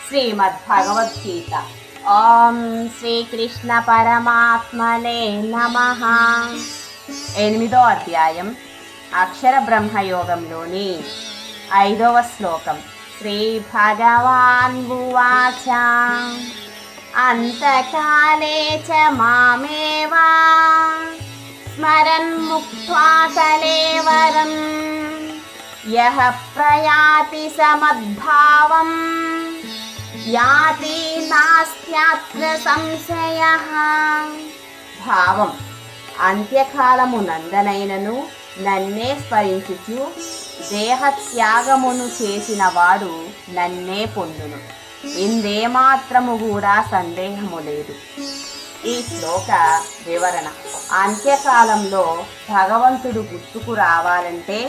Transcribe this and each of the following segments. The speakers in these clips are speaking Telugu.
శ్రీమద్భగవద్గీత. ఓం శ్రీకృష్ణ పరమాత్మనే నమః. 8వ అధ్యాయం అక్షర బ్రహ్మయోగంలోని 5వ శ్లోకం. శ్రీ భగవాన్ ఉవాచ అంతకాలే చ మామేవా స్మరన్ ముక్త్వా కలేవరం యః ప్రయాతి సమద్భావం యాతి నాస్త్యత్ర సంశయః. భావం: అంత్యకాలము నందనైనను నన్నే స్మరించుచు దేహత్యాగమును చేసిన వాడు నన్నే పొందును. ఇందేమాత్రము కూడా సందేహము లేదు. ఈ శ్లోక వివరణ: అంత్యకాలంలో భగవంతుడు గుర్తుకు రావాలంటే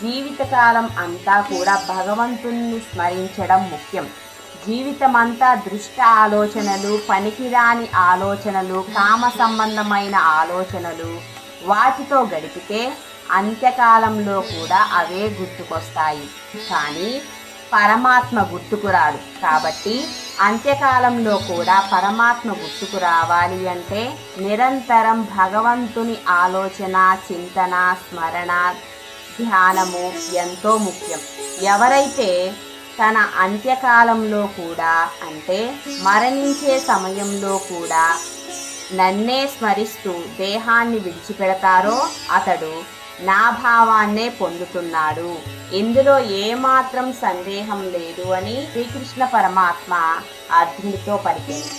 జీవితకాలం అంతా కూడా భగవంతుణ్ణి స్మరించడం ముఖ్యం. జీవితమంతా దృష్ట ఆలోచనలు, పనికిరాని ఆలోచనలు, కామ సంబంధమైన ఆలోచనలు వాటితో గడిపితే అంత్యకాలంలో కూడా అవే గుర్తుకొస్తాయి. కానీ పరమాత్మ గుర్తుకు రాడు. కాబట్టి అంత్యకాలంలో కూడా పరమాత్మ గుర్తుకు రావాలి అంటే నిరంతరం భగవంతుని ఆలోచన, చింతన, స్మరణ, ధ్యానము ఎంతో ముఖ్యం. ఎవరైతే తన అంత్యకాలంలో కూడా అంటే మరణించే సమయంలో కూడా నన్నే స్మరిస్తూ దేహాన్ని విడిచిపెడతారో అతడు నా భావాన్నే పొందుతున్నాడు. ఇందులో ఏమాత్రం సందేహం లేదు అని శ్రీకృష్ణ పరమాత్మ అర్జునుడితో పలికింది.